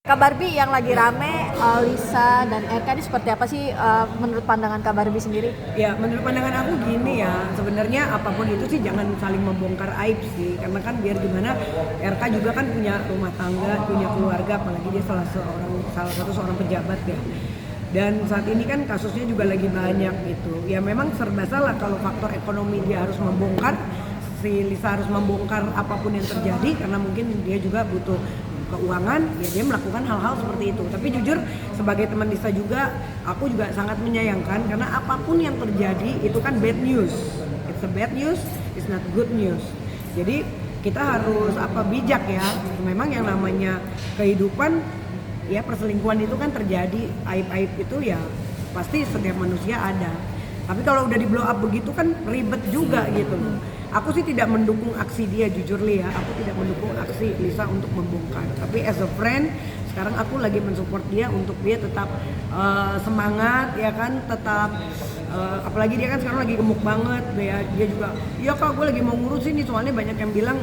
Kak Barbie yang lagi rame, Lisa dan Erka ini seperti apa sih menurut pandangan Kak Barbie sendiri? Ya, menurut pandangan aku gini ya, sebenarnya apapun itu sih jangan saling membongkar aib sih, karena kan biar gimana, RK juga kan punya rumah tangga, punya keluarga, apalagi dia salah satu seorang pejabat ya. Dan saat ini kan kasusnya juga lagi banyak gitu. Ya memang serba salah kalau faktor ekonomi dia harus membongkar, si Lisa harus membongkar apapun yang terjadi karena mungkin dia juga butuh keuangan, ya dia melakukan hal-hal seperti itu. Tapi jujur sebagai teman Lisa juga, aku juga sangat menyayangkan karena apapun yang terjadi itu kan bad news. It's a bad news, it's not good news. Jadi kita harus bijak ya. Memang yang namanya kehidupan ya, perselingkuhan itu kan terjadi, aib-aib itu ya pasti setiap manusia ada. Tapi kalau udah di blow up begitu kan ribet juga gitu loh. Aku sih tidak mendukung aksi dia, jujur Li ya, aku tidak mendukung aksi Lisa untuk membongkar. Tapi as a friend, sekarang aku lagi mensupport dia untuk dia tetap semangat ya kan, tetap apalagi dia kan sekarang lagi gemuk banget ya, dia juga ya Kak gue lagi mau ngurusin nih, soalnya banyak yang bilang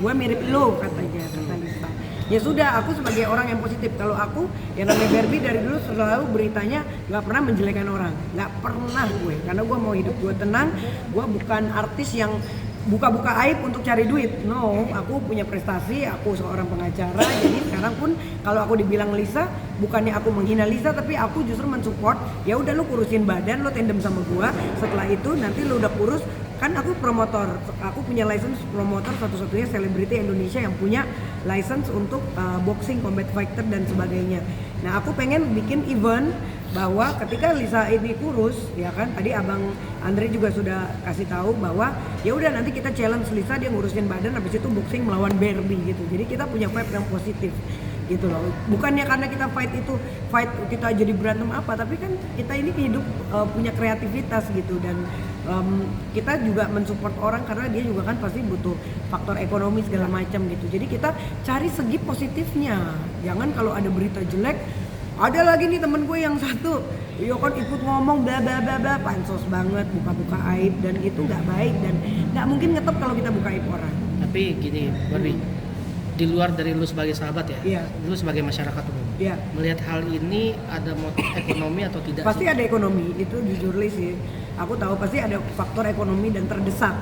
gue mirip lo katanya, kata Lisa. Ya sudah, aku sebagai orang yang positif, kalau aku yang namanya Barbie dari dulu selalu beritanya nggak pernah menjelekan orang, nggak pernah gue, karena gue mau hidup gue tenang, gue bukan artis yang buka-buka aib untuk cari duit, no, aku punya prestasi, aku seorang pengacara, jadi sekarang pun kalau aku dibilang Lisa, bukannya aku menghina Lisa, tapi aku justru mensupport, ya udah lu kurusin badan, lu tandem sama gue, setelah itu nanti lu udah kurus, kan aku promotor, aku punya license promotor satu-satunya selebriti Indonesia yang punya license untuk boxing, combat fighter dan sebagainya. Nah aku pengen bikin event bahwa ketika Lisa ini kurus, ya kan tadi Abang Andre juga sudah kasih tahu bahwa ya udah nanti kita challenge Lisa, dia ngurusin badan, habis itu boxing melawan Barbie gitu. Jadi kita punya vibe yang positif gitu loh. Bukannya karena kita fight kita jadi berantem apa, tapi kan kita ini hidup punya kreativitas gitu, dan kita juga mensupport orang karena dia juga kan pasti butuh faktor ekonomi segala macam gitu. Jadi kita cari segi positifnya. Jangan kalau ada berita jelek, ada lagi nih temen gue yang satu, ya kan ikut ngomong bla bla bla bla, pansos banget, buka-buka aib, dan itu nggak baik dan nggak mungkin ngetop kalau kita buka aib orang. Tapi gini, Barbie, di luar dari lu sebagai sahabat ya, Iya. lu sebagai masyarakat umum, Iya. melihat hal ini ada motif ekonomi atau tidak? Pasti ada ekonomi, itu jujur Li sih. Aku tahu pasti ada faktor ekonomi dan terdesak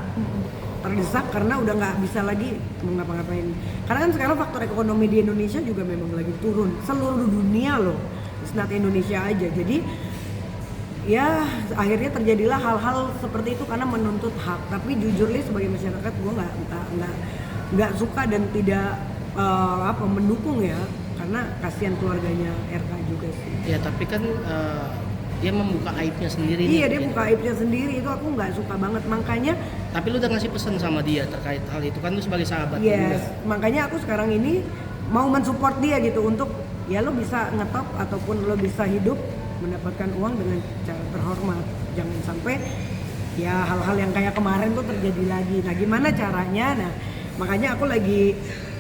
karena udah nggak bisa lagi mau ngapa-ngapain. Karena kan sekarang faktor ekonomi di Indonesia juga memang lagi turun, seluruh dunia loh, it's not Indonesia aja. Jadi ya akhirnya terjadilah hal-hal seperti itu karena menuntut hak. Tapi jujur Li sebagai masyarakat gue nggak suka dan tidak mendukung ya, karena kasihan keluarganya RK juga sih. Ya tapi kan dia membuka aibnya sendiri. Iya, nih, dia buka aibnya sendiri, itu aku nggak suka banget, makanya. Tapi lu udah ngasih pesan sama dia terkait hal itu kan, lu sebagai sahabat. Yes, makanya aku sekarang ini mau mensupport dia gitu untuk ya lo bisa ngetop ataupun lo bisa hidup mendapatkan uang dengan cara terhormat. Jangan sampai ya hal-hal yang kayak kemarin tuh terjadi lagi. Nah gimana caranya? Nah makanya aku lagi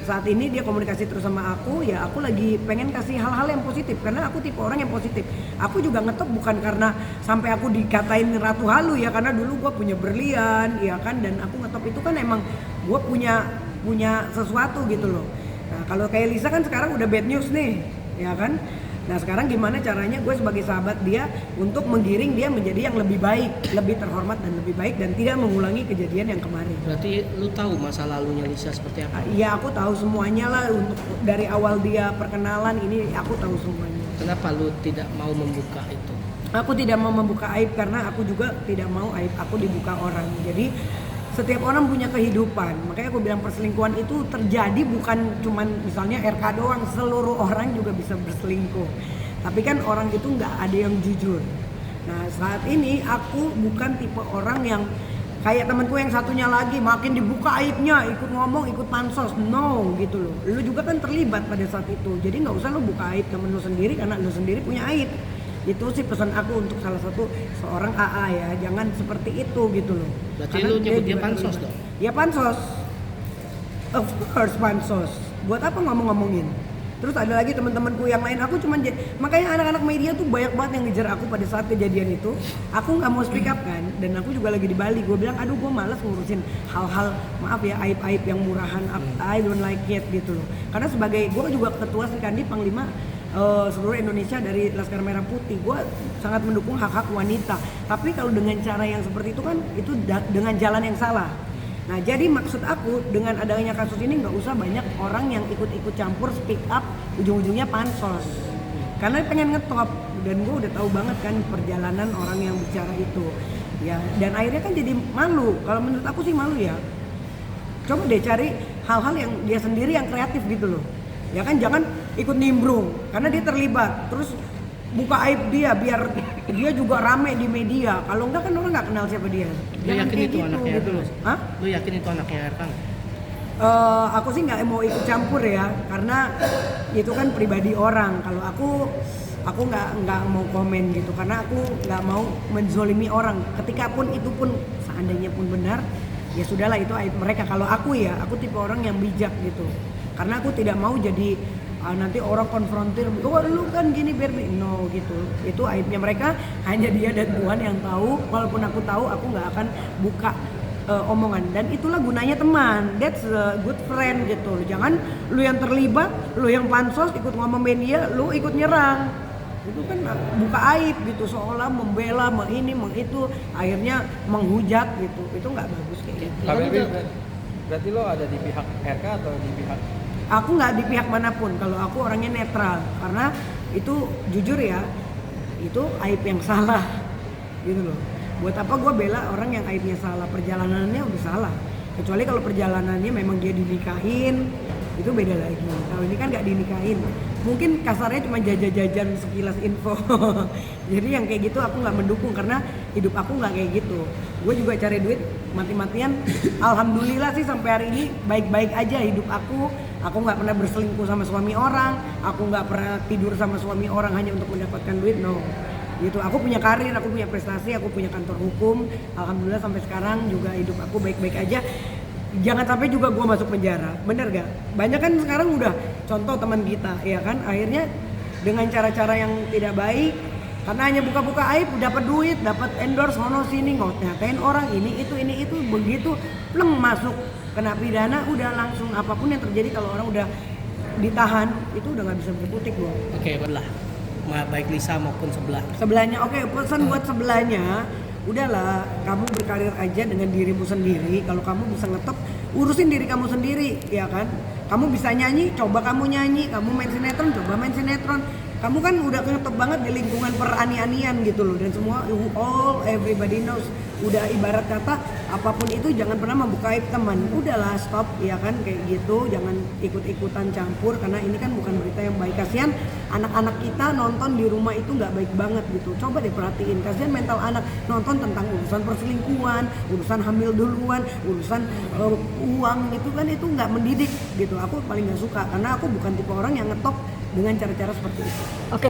saat ini dia komunikasi terus sama aku, ya aku lagi pengen kasih hal-hal yang positif karena aku tipe orang yang positif. Aku juga ngetop bukan karena sampai aku dikatain ratu halu ya, karena dulu gue punya berlian ya kan, dan aku ngetop itu kan emang gue punya sesuatu gitu loh. Nah kalau kayak Lisa kan sekarang udah bad news nih ya kan. Nah sekarang gimana caranya gue sebagai sahabat dia untuk menggiring dia menjadi yang lebih baik, lebih terhormat dan lebih baik, dan tidak mengulangi kejadian yang kemarin. Berarti lu tahu masa lalunya Lisa seperti apa? Iya aku tahu semuanya lah, untuk dari awal dia perkenalan ini aku tahu semuanya. Kenapa lu tidak mau membuka itu? Aku tidak mau membuka aib karena aku juga tidak mau aib aku dibuka orang. Jadi setiap orang punya kehidupan, makanya aku bilang perselingkuhan itu terjadi bukan cuman misalnya RK doang, seluruh orang juga bisa berselingkuh. Tapi kan orang itu nggak ada yang jujur. Nah saat ini aku bukan tipe orang yang kayak temenku yang satunya lagi, makin dibuka aibnya, ikut ngomong, ikut pansos, no gitu loh. Lu juga kan terlibat pada saat itu, jadi nggak usah lu buka aib temen lu sendiri karena lu sendiri punya aib. Itu sih pesan aku untuk salah satu seorang AA ya, jangan seperti itu gitu loh. Berarti karena lu nyebut dia juga pansos terlibat. dong? Ya pansos, of course pansos. Buat apa ngomong-ngomongin? Terus ada lagi teman-temanku yang lain, aku cuman makanya anak-anak media tuh banyak banget yang ngejar aku pada saat kejadian itu. Aku nggak mau speak up kan, dan aku juga lagi di Bali. Gue bilang, aduh gue malas ngurusin hal-hal, maaf ya, aib-aib yang murahan. I don't like it gitu loh. Karena sebagai gue juga ketua Sri Kandi Panglima seluruh Indonesia dari Laskar Merah Putih, gue sangat mendukung hak-hak wanita. Tapi kalau dengan cara yang seperti itu kan, itu dengan jalan yang salah. Nah, jadi maksud aku dengan adanya kasus ini nggak usah banyak orang yang ikut-ikut campur, speak up, ujung-ujungnya pansos. Karena pengen ngetop, dan gue udah tahu banget kan perjalanan orang yang bicara itu. Ya, dan akhirnya kan jadi malu. Kalau menurut aku sih malu ya. Coba deh cari hal-hal yang dia sendiri yang kreatif gitu loh. Ya kan, jangan ikut nimbrung karena dia terlibat. Terus buka aib dia biar dia juga rame di media. Kalau enggak kan orang nggak kenal siapa dia. Lu yakin itu gitu, anaknya gitu loh. RK? Hah? Lu yakin itu anaknya RK? Aku sih nggak mau ikut campur ya, karena itu kan pribadi orang. Kalau aku nggak mau komen gitu, karena aku nggak mau menzolimi orang. Ketika pun itu pun seandainya pun benar, ya sudahlah, itu aib mereka. Kalau aku ya, aku tipe orang yang bijak gitu, karena aku tidak mau jadi nanti orang konfrontir, oh lu kan gini Barbie, no gitu. Itu aibnya mereka, hanya dia dan Tuhan yang tahu. Walaupun aku tahu, aku nggak akan buka omongan. Dan itulah gunanya teman, that's a good friend gitu. Jangan lu yang terlibat, lu yang pansos ikut ngomong media, lu ikut nyerang. Itu kan buka aib gitu, seolah membela, itu, akhirnya menghujat gitu. Itu nggak bagus kayak gitu. Pak Barbie, berarti lo ada di pihak RK atau di pihak? Aku nggak di pihak manapun, kalau aku orangnya netral, karena itu jujur ya, itu aib yang salah gitu loh. Buat apa gue bela orang yang aibnya salah, perjalanannya udah salah. Kecuali kalau perjalanannya memang dia dinikahin, itu beda lagi. Kalau ini kan nggak dinikahin, mungkin kasarnya cuma jajan-jajan sekilas info. Jadi yang kayak gitu aku nggak mendukung, karena hidup aku nggak kayak gitu. Gue juga cari duit mati-matian. Alhamdulillah sih sampai hari ini baik-baik aja hidup aku. Aku nggak pernah berselingkuh sama suami orang. Aku nggak pernah tidur sama suami orang hanya untuk mendapatkan duit, no. Gitu. Aku punya karir, aku punya prestasi, aku punya kantor hukum. Alhamdulillah sampai sekarang juga hidup aku baik-baik aja. Jangan sampai juga gue masuk penjara, bener gak? Banyak kan sekarang udah contoh teman kita, ya kan? Akhirnya dengan cara-cara yang tidak baik, karena hanya buka-buka aib, dapat duit, dapat endorse, sono sini, ngatain orang ini itu, begitu pleng masuk kena pidana, udah langsung apapun yang terjadi kalau orang udah ditahan, itu udah nggak bisa berkutik loh. Oke, belah. Baik Lisa maupun Sebelahnya, oke, pesan buat sebelahnya, udahlah, kamu berkarir aja dengan dirimu sendiri. Kalau kamu bisa ngetop, urusin diri kamu sendiri, ya kan? Kamu bisa nyanyi, coba kamu nyanyi. Kamu main sinetron, coba main sinetron. Kamu kan udah ngetop banget di lingkungan perani-anian gitu loh. Dan semua, everybody knows. Udah ibarat kata, apapun itu jangan pernah membuka aib teman. Udahlah, stop, ya kan? Kayak gitu, jangan ikut-ikutan campur. Karena ini kan bukan berita yang baik. Kasian anak-anak kita nonton di rumah itu nggak baik banget gitu. Coba deh perhatiin, kasihan mental anak nonton tentang urusan perselingkuhan, urusan hamil duluan, urusan uang gitu kan, itu nggak mendidik gitu. Aku paling nggak suka, karena aku bukan tipe orang yang ngetop dengan cara-cara seperti itu. Oke.